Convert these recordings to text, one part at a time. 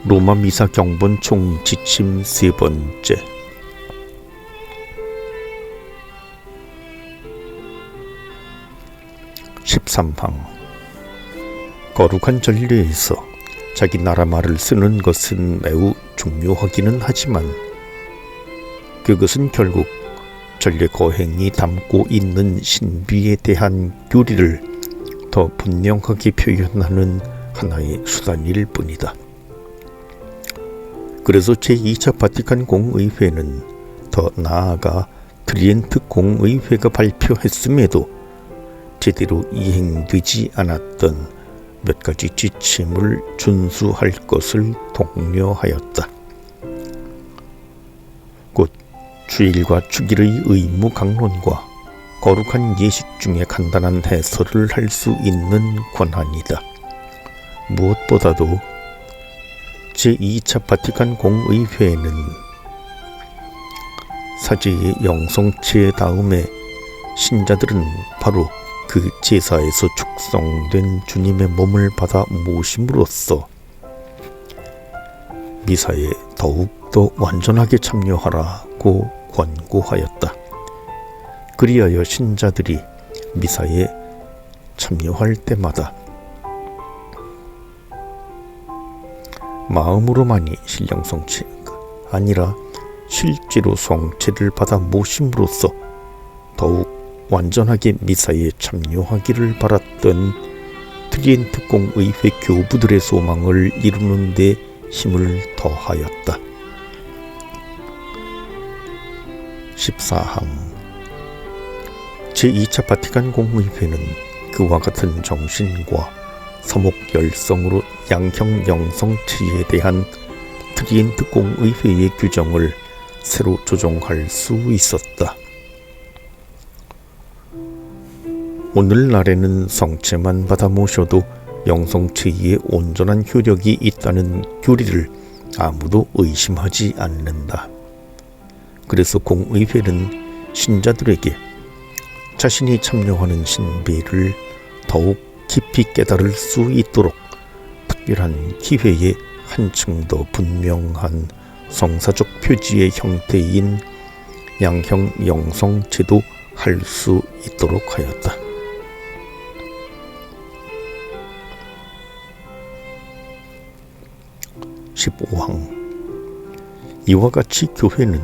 로마 미사 경본 총 지침 세 번째. (13항) 거룩한 전례에서 자기 나라 말을 쓰는 것은 매우 중요하기는 하지만 그것은 결국 전례 거행이 담고 있는 신비에 대한 교리를 더 분명하게 표현하는 하나의 수단일 뿐이다. 그래서 제2차 바티칸 공의회는 더 나아가 트리엔트 공의회가 발표했음에도 제대로 이행되지 않았던 몇 가지 지침을 준수할 것을 독려하였다. 곧 주일과 주일의 의무 강론과 거룩한 예식 중에 간단한 해설을 할 수 있는 권한이다. 무엇보다도 제2차 바티칸 공의회는 사제의 영성체 다음에 신자들은 바로 그 제사에서 축성된 주님의 몸을 받아 모심으로써 미사에 더욱더 완전하게 참여하라고 권고하였다. 그리하여 신자들이 미사에 참여할 때마다 마음으로만이 신령 성체가 아니라 실제로 성체를 받아 모심으로써 더욱 완전하게 미사에 참여하기를 바랐던 트리엔트 공의회 교부들의 소망을 이루는 데 힘을 더하였다. 14항 제2차 바티칸 공의회는 그와 같은 정신과 서목열성으로 양형 영성체에 대한 트리엔트 공의회의 규정을 새로 조정할 수 있었다. 오늘날에는 성체만 받아 모셔도 영성체에 온전한 효력이 있다는 교리를 아무도 의심하지 않는다. 그래서 공의회는 신자들에게 자신이 참여하는 신비를 더욱 깊이 깨달을 수 있도록 특별한 기회에 한층 더 분명한 성사적 표지의 형태인 양형 영성체도 할 수 있도록 하였다. 15항 이와 같이 교회는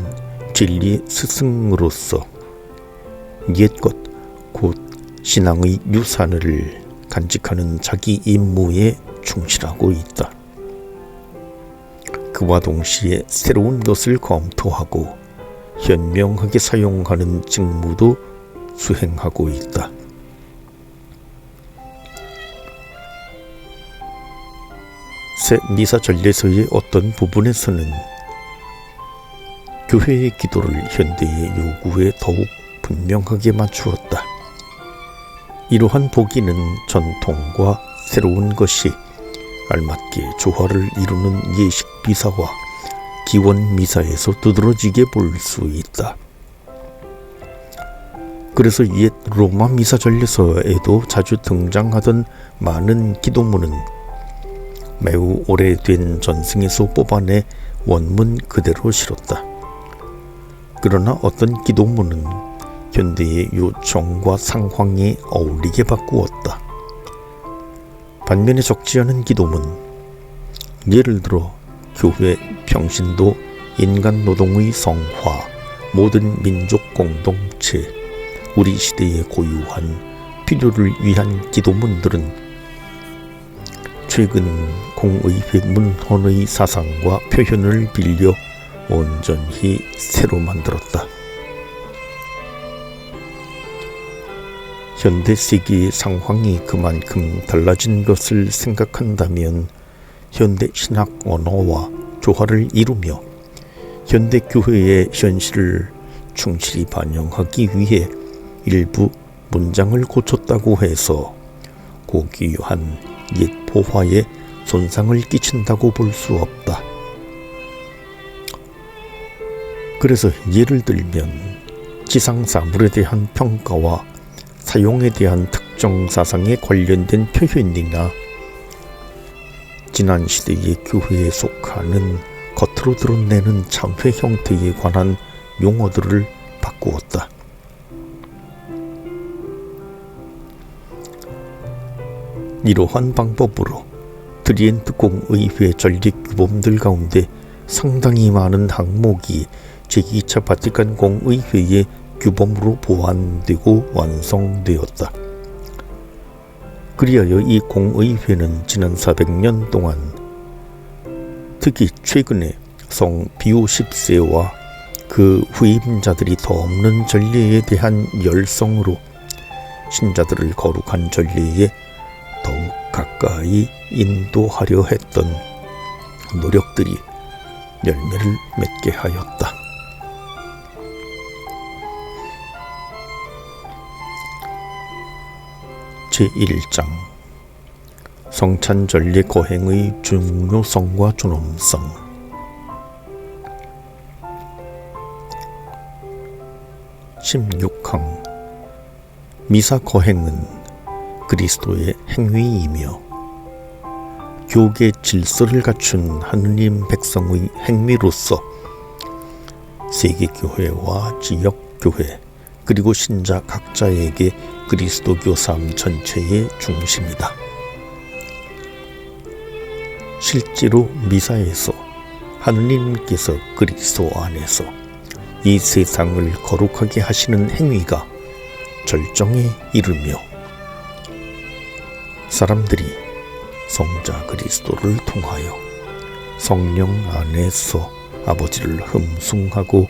진리의 스승으로서 옛것 곧 신앙의 유산을 간직하는 자기 임무에 충실하고 있다. 그와 동시에 새로운 것을 검토하고 현명하게 사용하는 직무도 수행하고 있다. 새 미사 전례서의 어떤 부분에서는 교회의 기도를 현대의 요구에 더욱 분명하게 맞추었다. 이러한 보기는 전통과 새로운 것이 알맞게 조화를 이루는 예식 미사와 기원 미사에서 두드러지게 볼 수 있다. 그래서 옛 로마 미사 전례서에도 자주 등장하던 많은 기도문은 매우 오래된 전승에서 뽑아내 원문 그대로 실었다. 그러나 어떤 기도문은 현대의 요청과 상황에 어울리게 바꾸었다. 반면에 적지 않은 기도문, 예를 들어 교회 평신도, 인간 노동의 성화, 모든 민족 공동체, 우리 시대에 고유한 필요를 위한 기도문들은 최근 공의회 문헌의 사상과 표현을 빌려 온전히 새로 만들었다. 현대 세계의 상황이 그만큼 달라진 것을 생각한다면 현대 신학 언어와 조화를 이루며 현대 교회의 현실을 충실히 반영하기 위해 일부 문장을 고쳤다고 해서 고귀한 옛 포화에 손상을 끼친다고 볼 수 없다. 그래서 예를 들면 지상사물에 대한 평가와 사용에 대한 특정 사상에 관련된 표현이나 지난 시대의 교회에 속하는 겉으로 드러내는 참회 형태에 관한 용어들을 바꾸었다. 이러한 방법으로 트리엔트 공의회 전립 규범들 가운데 상당히 많은 항목이 제2차 바티칸 공의회의 규범으로 보완되고 완성되었다. 그리하여 이 공의회는 지난 400년 동안 특히 최근에 성 비오 10세와 그 후임자들이 더없는 전례에 대한 열성으로 신자들을 거룩한 전례에 더욱 가까이 인도하려 했던 노력들이 열매를 맺게 하였다. 제1장 성찬전례 거행의 중요성과 존엄성. 16항 미사 거행은 그리스도의 행위이며 교계 질서를 갖춘 하느님 백성의 행위로서 세계교회와 지역교회 그리고 신자 각자에게 그리스도교 삶 전체의 중심이다. 실제로 미사에서 하느님께서 그리스도 안에서 이 세상을 거룩하게 하시는 행위가 절정에 이르며 사람들이 성자 그리스도를 통하여 성령 안에서 아버지를 흠숭하고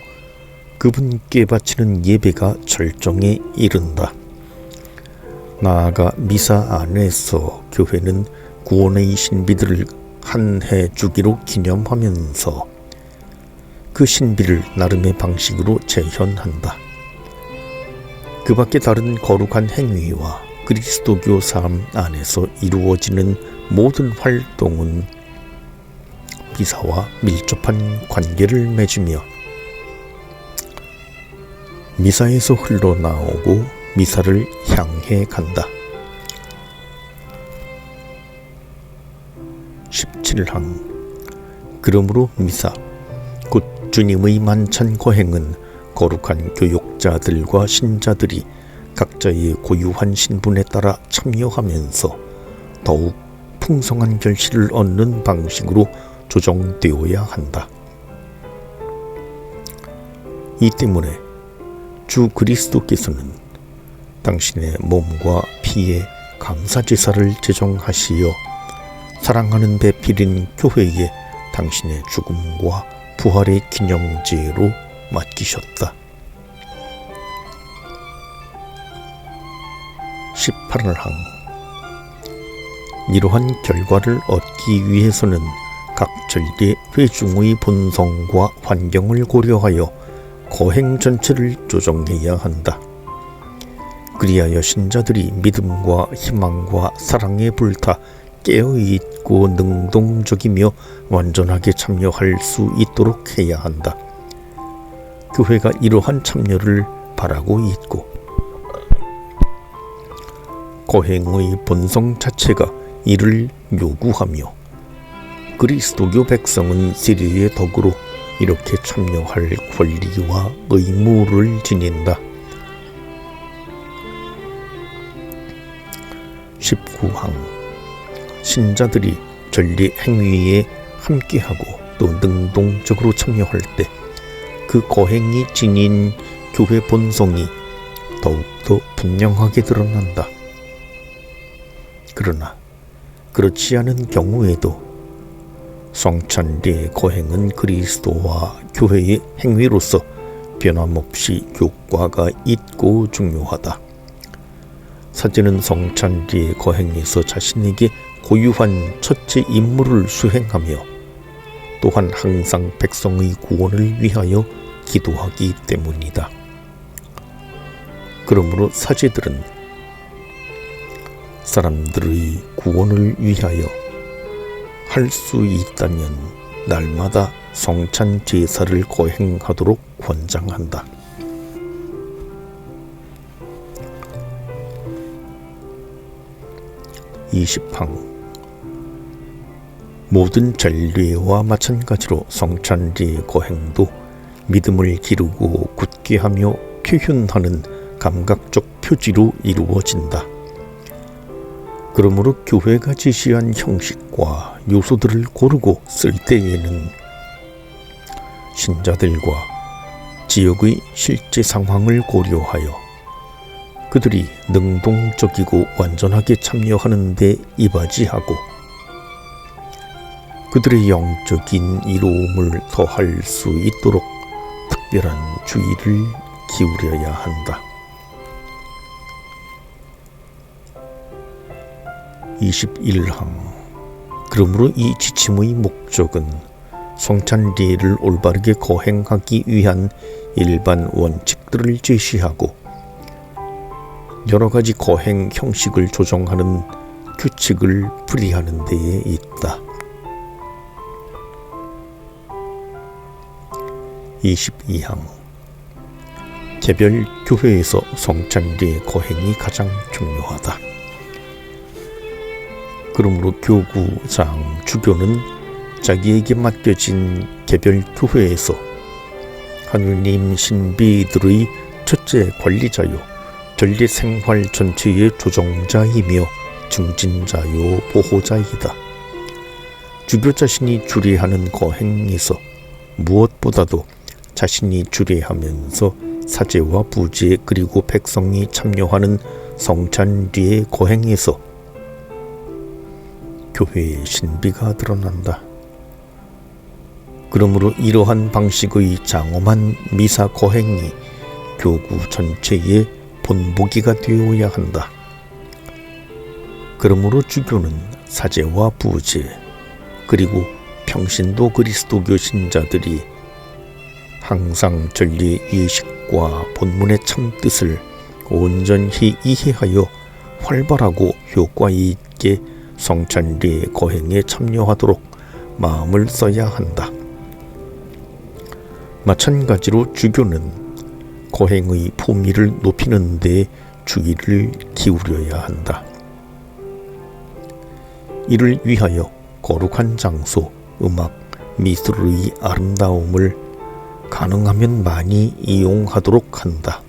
그분께 바치는 예배가 절정에 이른다. 나아가 미사 안에서 교회는 구원의 신비들을 한 해 주기로 기념하면서 그 신비를 나름의 방식으로 재현한다. 그 밖에 다른 거룩한 행위와 그리스도교 삶 안에서 이루어지는 모든 활동은 미사와 밀접한 관계를 맺으며 미사에서 흘러나오고 미사를 향해 간다. 17항 그러므로 미사 곧 주님의 만찬 거행은 거룩한 교육자들과 신자들이 각자의 고유한 신분에 따라 참여하면서 더욱 풍성한 결실을 얻는 방식으로 조정되어야 한다. 이 때문에 주 그리스도께서는 당신의 몸과 피에 감사제사를 제정하시어 사랑하는 배필인 교회에 당신의 죽음과 부활의 기념제로 맡기셨다. 18항 이러한 결과를 얻기 위해서는 각 전례 회중의 본성과 환경을 고려하여 거행 전체를 조정해야 한다. 그리하여 신자들이 믿음과 희망과 사랑에 불타 깨어있고 능동적이며 완전하게 참여할 수 있도록 해야 한다. 교회가 이러한 참여를 바라고 있고 거행의 본성 자체가 이를 요구하며 그리스도교 백성은 세례의 덕으로 이렇게 참여할 권리와 의무를 지닌다. 19항 신자들이 전례 행위에 함께하고 또 능동적으로 참여할 때 그 거행이 지닌 교회 본성이 더욱더 분명하게 드러난다. 그러나 그렇지 않은 경우에도 성찬례 거행은 그리스도와 교회의 행위로서 변함없이 교과가 있고 중요하다. 사제는 성찬례 거행에서 자신에게 고유한 첫째 임무를 수행하며 또한 항상 백성의 구원을 위하여 기도하기 때문이다. 그러므로 사제들은 사람들의 구원을 위하여 할 수 있다면 날마다 성찬 제사를 거행하도록 권장한다. 20항 모든 전례와 마찬가지로 성찬리 거행도 믿음을 기르고 굳게 하며 표현하는 감각적 표지로 이루어진다. 그러므로 교회가 제시한 형식과 요소들을 고르고 쓸 때에는 신자들과 지역의 실제 상황을 고려하여 그들이 능동적이고 완전하게 참여하는 데 이바지하고 그들의 영적인 이로움을 더할 수 있도록 특별한 주의를 기울여야 한다. 21항. 그러므로 이 지침의 목적은 성찬리를 올바르게 거행하기 위한 일반 원칙들을 제시하고 여러 가지 거행 형식을 조정하는 규칙을 풀이하는 데에 있다. 22항. 개별 교회에서 성찬리의 거행이 가장 중요하다. 그러므로 교구장, 주교는 자기에게 맡겨진 개별 교회에서 하느님 신비들의 첫째 관리자요, 전례 생활 전체의 조정자이며 중진자요, 보호자이다. 주교 자신이 주례하는 거행에서 무엇보다도 자신이 주례하면서 사제와 부제 그리고 백성이 참여하는 성찬리의 거행에서 교회의 신비가 드러난다. 그러므로 이러한 방식의 장엄한 미사 거행이 교구 전체의 본보기가 되어야 한다. 그러므로 주교는 사제와 부제 그리고 평신도 그리스도교 신자들이 항상 전례 예식과 본문의 참뜻을 온전히 이해하여 활발하고 효과 있게 성찬리 거행에 참여하도록 마음을 써야 한다. 마찬가지로 주교는 거행의 품위를 높이는 데 주의를 기울여야 한다. 이를 위하여 거룩한 장소, 음악, 미술의 아름다움을 가능하면 많이 이용하도록 한다.